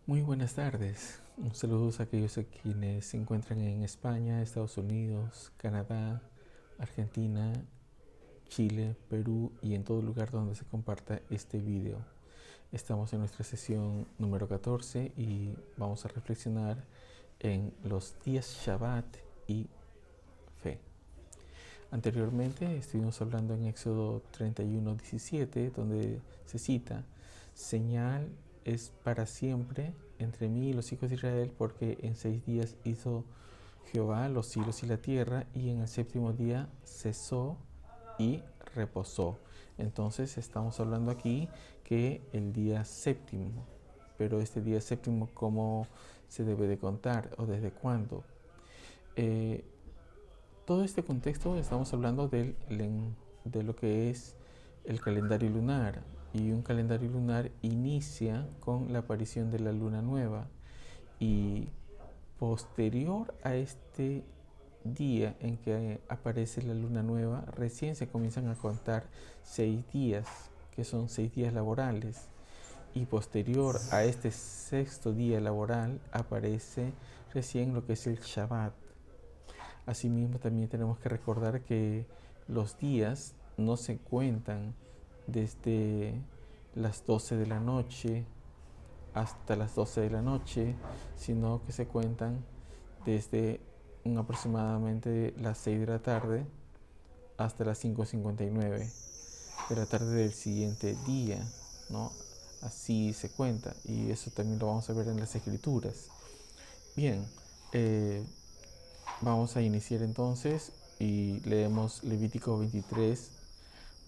Muy buenas tardes. Un saludo a aquellos quienes se encuentran en España, Estados Unidos, Canadá, Argentina, Chile, Perú y en todo lugar donde se comparta este video. Estamos en nuestra sesión número 14 y vamos a reflexionar en los días Shabbat y fe. Anteriormente estuvimos hablando en Éxodo 31:17, donde se cita: señal es para siempre entre mí y los hijos de Israel, porque en 6 días hizo Jehová los cielos y la tierra, y en el séptimo día cesó y reposó. Entonces estamos hablando aquí que el día séptimo, pero este día séptimo, ¿cómo se debe de contar o desde cuándo? Eh, Todo este contexto estamos hablando de lo que es el calendario lunar, y un calendario lunar inicia con la aparición de la luna nueva, y posterior a este día en que aparece la luna nueva recién se comienzan a contar 6 días, que son 6 días laborales, y posterior a este sexto día laboral aparece recién lo que es el Shabbat. Asimismo, también tenemos que recordar que los días no se cuentan desde las 12 de la noche hasta las 12 de la noche, sino que se cuentan desde aproximadamente las 6 de la tarde hasta las 5:59 de la tarde del siguiente día, ¿no? Así se cuenta, y eso también lo vamos a ver en las escrituras. Bien, eh, vamos a iniciar entonces y leemos Levítico 23,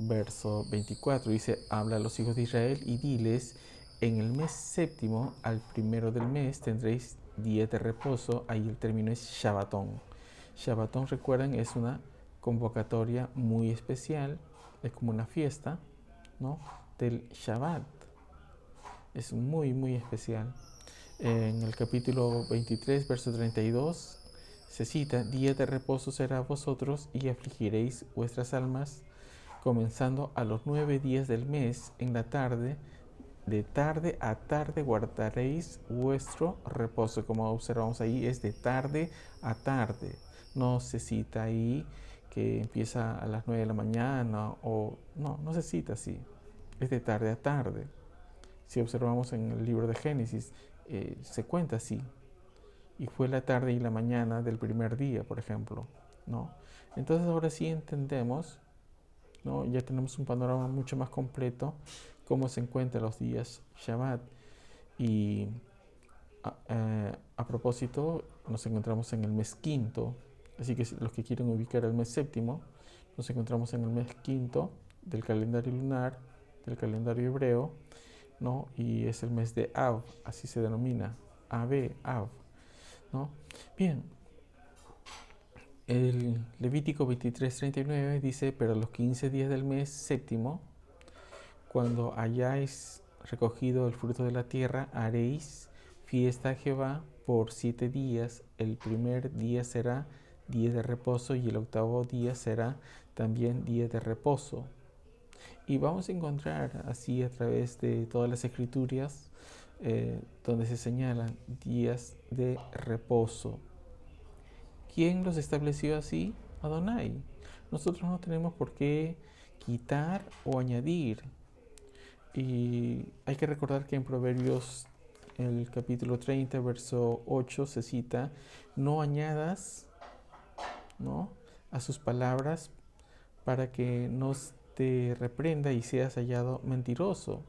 verso 24. Dice: habla a los hijos de Israel y diles: en el mes séptimo, al primero del mes, tendréis día de reposo. Ahí el término es Shabbatón. Shabbatón, recuerden, es una convocatoria muy especial, es como una fiesta, ¿no? Del Shabbat. Es muy, muy especial. En el capítulo 23, verso 32, se cita: día de reposo será a vosotros, y afligiréis vuestras almas, comenzando a los 9 días del mes, en la tarde, de tarde a tarde guardaréis vuestro reposo. Como observamos ahí, es de tarde a tarde. No se cita ahí que empieza a las 9 de la mañana, o no se cita así. Es de tarde a tarde. Si observamos en el libro de Génesis, se cuenta así: y fue la tarde y la mañana del primer día, por ejemplo, ¿no? Entonces ahora sí entendemos, ¿no? Ya tenemos un panorama mucho más completo cómo se encuentran los días Shabbat. Y a propósito, nos encontramos en el mes quinto, así que los que quieren ubicar el mes séptimo, nos encontramos en el mes quinto del calendario lunar, del calendario hebreo, ¿no? Y es el mes de Av, así se denomina, Av, ¿no? Bien, el Levítico 23:39 dice: pero los 15 días del mes séptimo, cuando hayáis recogido el fruto de la tierra, haréis fiesta a Jehová por 7 días. El primer día será día de reposo, y el octavo día será también día de reposo. Y vamos a encontrar así a través de todas las escrituras, donde se señalan días de reposo. ¿Quién los estableció así? Adonai. Nosotros no tenemos por qué quitar o añadir. Y hay que recordar que en Proverbios, el capítulo 30, verso 8, se cita: no añadas, ¿no?, a sus palabras, para que no te reprenda y seas hallado mentiroso.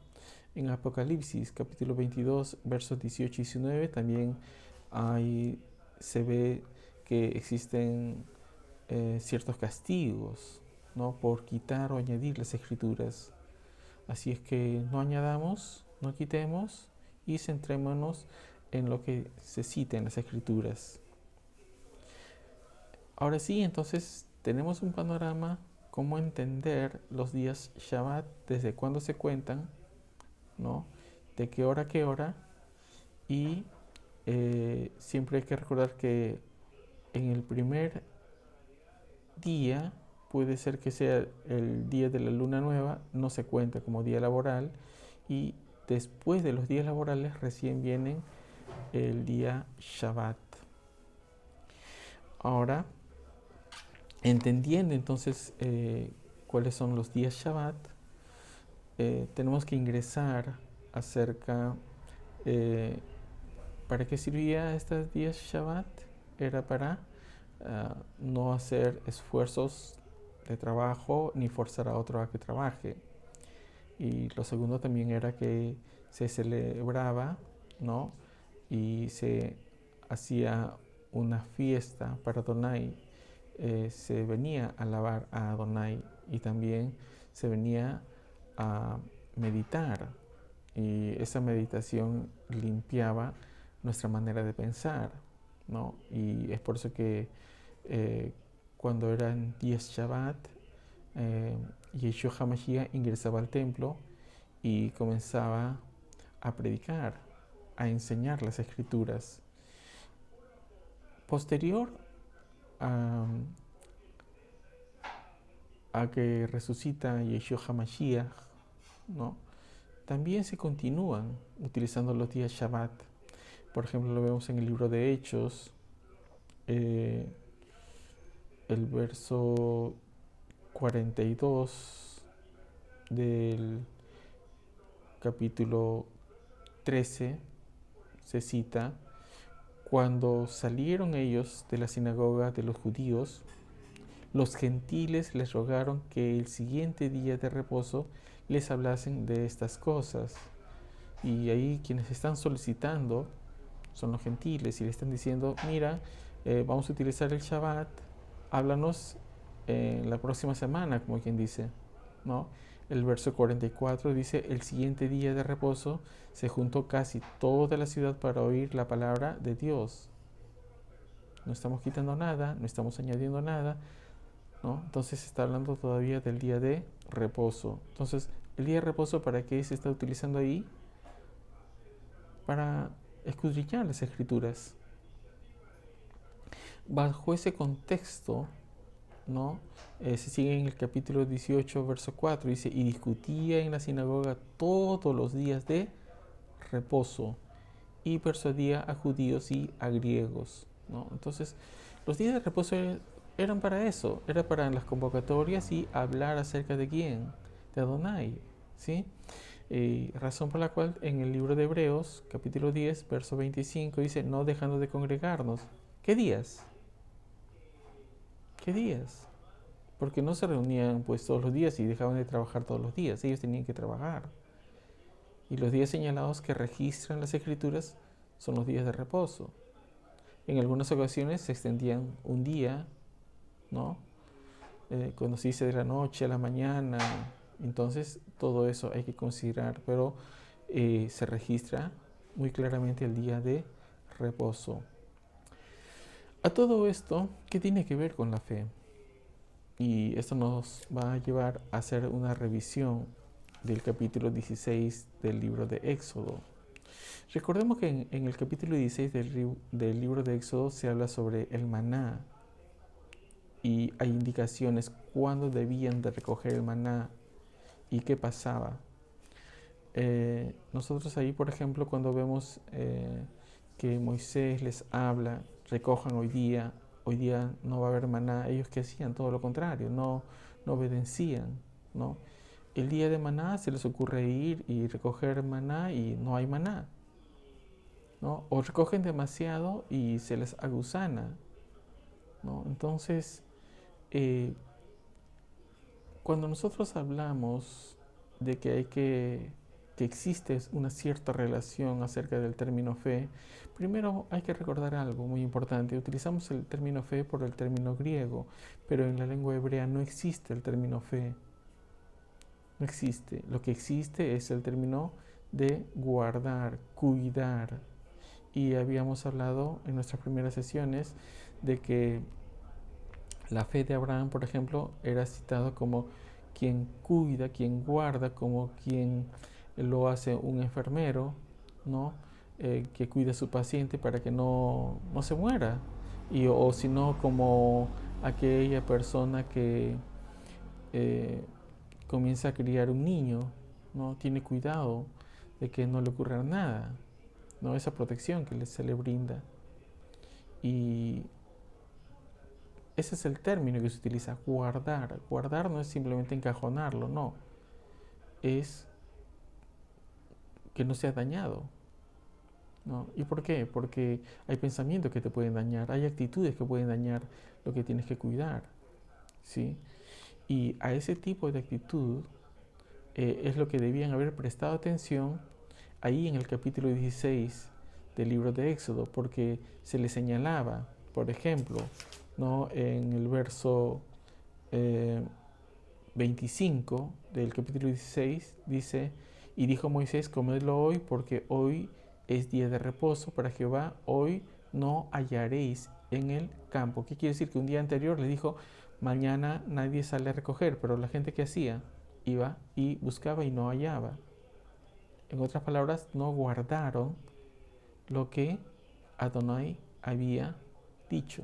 En Apocalipsis, capítulo 22, versos 18 y 19, también ahí se ve que existen ciertos castigos, ¿no?, por quitar o añadir las escrituras. Así es que no añadamos, no quitemos, y centrémonos en lo que se cita en las escrituras. Ahora sí, entonces tenemos un panorama cómo entender los días Shabbat, desde cuándo se cuentan, ¿no?, de qué hora a qué hora. Y siempre hay que recordar que en el primer día puede ser que sea el día de la luna nueva, no se cuenta como día laboral, y después de los días laborales recién vienen el día Shabbat. Ahora, entendiendo entonces cuáles son los días Shabbat, tenemos que ingresar acerca ¿para qué servía estos días Shabbat? Era para no hacer esfuerzos de trabajo ni forzar a otro a que trabaje. Y lo segundo también era que se celebraba, ¿no? Y se hacía una fiesta para Adonai. Se venía a alabar a Adonai y también se venía a meditar. Y esa meditación limpiaba nuestra manera de pensar, ¿no? Y es por eso que cuando eran 10 Shabbat, Yeshua HaMashiach ingresaba al templo y comenzaba a predicar, a enseñar las escrituras. Posterior a que resucita Yeshua HaMashiach, ¿no? También se continúan utilizando los días Shabbat. Por ejemplo, lo vemos en el libro de Hechos, el verso 42 del capítulo 13 se cita: cuando salieron ellos de la sinagoga de los judíos, los gentiles les rogaron que el siguiente día de reposo les hablasen de estas cosas. Y ahí quienes están solicitando son los gentiles y le están diciendo: mira, vamos a utilizar el Shabbat, háblanos la próxima semana, como quien dice, ¿no? El verso 44 dice: el siguiente día de reposo se juntó casi toda la ciudad para oír la palabra de Dios. No estamos quitando nada, no estamos añadiendo nada, ¿no? Entonces se está hablando todavía del día de reposo. Entonces, el día de reposo, ¿para qué se está utilizando ahí? Para escudriñar las escrituras. Bajo ese contexto, ¿no? Se sigue en el capítulo 18, verso 4, dice: y discutía en la sinagoga todos los días de reposo y persuadía a judíos y a griegos, ¿no? Entonces, los días de reposo eran para eso, era para las convocatorias y hablar acerca de quién, de Adonai, ¿sí? Razón por la cual en el libro de Hebreos, capítulo 10, verso 25, dice: no dejando de congregarnos. ¿Qué días? ¿Qué días? Porque no se reunían pues todos los días y dejaban de trabajar todos los días, ellos tenían que trabajar. Y los días señalados que registran las escrituras son los días de reposo. En algunas ocasiones se extendían un día, ¿no? Cuando se dice de la noche a la mañana, entonces todo eso hay que considerar, pero se registra muy claramente el día de reposo. A todo esto, ¿qué tiene que ver con la fe? Y esto nos va a llevar a hacer una revisión del capítulo 16 del libro de Éxodo. Recordemos que en el capítulo 16 del libro de Éxodo se habla sobre el maná y hay indicaciones cuándo debían de recoger el maná y qué pasaba. Nosotros ahí, por ejemplo, cuando vemos que Moisés les habla: recojan hoy día no va a haber maná, ellos que hacían todo lo contrario, no obedecían, ¿no? El día de maná se les ocurre ir y recoger maná y no hay maná, ¿no? O recogen demasiado y se les aguzana, ¿no? Entonces, cuando nosotros hablamos de que existe una cierta relación acerca del término fe, primero hay que recordar algo muy importante. Utilizamos el término fe por el término griego, pero en la lengua hebrea no existe el término fe. No existe. Lo que existe es el término de guardar, cuidar. Y habíamos hablado en nuestras primeras sesiones de que la fe de Abraham, por ejemplo, era citado como quien cuida, quien guarda, como quien lo hace un enfermero, ¿no? Que cuida a su paciente para que no se muera. O si no, como aquella persona que comienza a criar un niño, ¿no? Tiene cuidado de que no le ocurra nada, ¿no? Esa protección que se le brinda. Y ese es el término que se utiliza, guardar. Guardar no es simplemente encajonarlo, no. Es que no sea dañado, ¿no? ¿Y por qué? Porque hay pensamientos que te pueden dañar, hay actitudes que pueden dañar lo que tienes que cuidar, ¿sí? Y a ese tipo de actitud es lo que debían haber prestado atención ahí en el capítulo 16 del libro de Éxodo, porque se le señalaba, por ejemplo, ¿no? En el verso 25 del capítulo 16 dice, y dijo Moisés, comedlo hoy porque hoy es día de reposo para Jehová, hoy no hallaréis en el campo. ¿Qué quiere decir? Que un día anterior le dijo, mañana nadie sale a recoger, pero la gente que hacía iba y buscaba y no hallaba. En otras palabras, no guardaron lo que Adonai había dicho.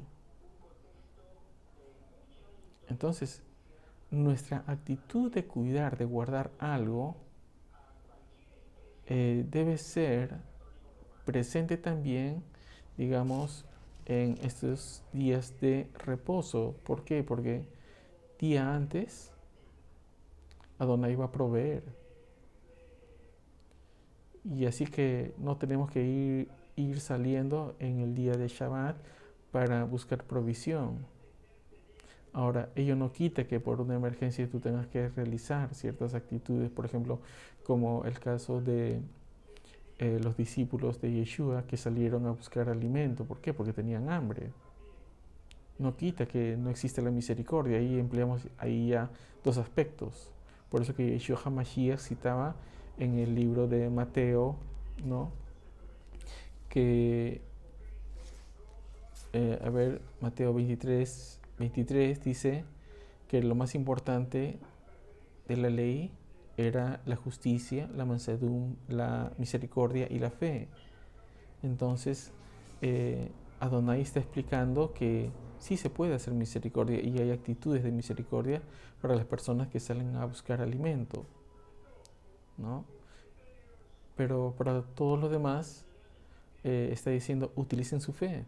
Entonces, nuestra actitud de cuidar, de guardar algo, debe ser presente también, digamos, en estos días de reposo. ¿Por qué? Porque día antes Adonai va a proveer. Y así que no tenemos que ir saliendo en el día de Shabbat para buscar provisión. Ahora, ello no quita que por una emergencia tú tengas que realizar ciertas actitudes, por ejemplo, como el caso de los discípulos de Yeshua que salieron a buscar alimento. ¿Por qué? Porque tenían hambre. No quita que no existe la misericordia. Ahí empleamos ahí ya dos aspectos. Por eso que Yeshua HaMashiach citaba en el libro de Mateo, ¿no? Que, Mateo 23 dice que lo más importante de la ley era la justicia, la mansedumbre, la misericordia y la fe. Entonces, Adonai está explicando que sí se puede hacer misericordia y hay actitudes de misericordia para las personas que salen a buscar alimento, ¿no? Pero para todos los demás está diciendo, utilicen su fe,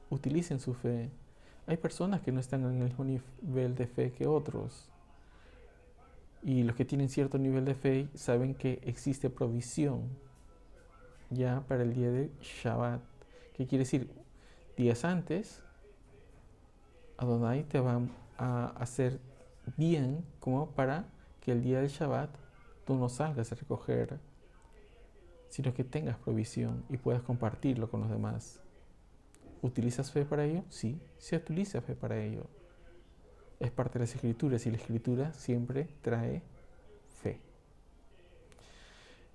utilicen su fe. Hay personas que no están en el mismo nivel de fe que otros. Y los que tienen cierto nivel de fe saben que existe provisión ya para el día de Shabbat. ¿Qué quiere decir? Días antes, Adonai te va a hacer bien como para que el día del Shabbat tú no salgas a recoger, sino que tengas provisión y puedas compartirlo con los demás. ¿Utilizas fe para ello? Sí, se utiliza fe para ello. Es parte de las escrituras y la escritura siempre trae fe.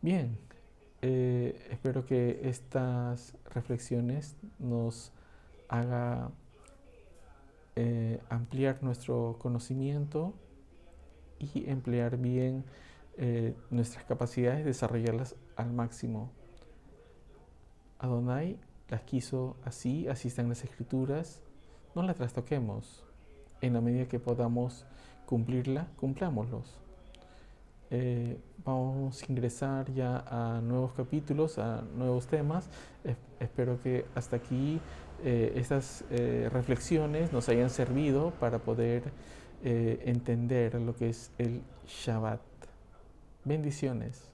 Bien, espero que estas reflexiones nos haga ampliar nuestro conocimiento y emplear bien nuestras capacidades, desarrollarlas al máximo. Adonai las quiso así, así están las escrituras, no las trastoquemos. En la medida que podamos cumplirla, cumplámoslos. Vamos a ingresar ya a nuevos capítulos, a nuevos temas. Espero que hasta aquí estas reflexiones nos hayan servido para poder entender lo que es el Shabbat. Bendiciones.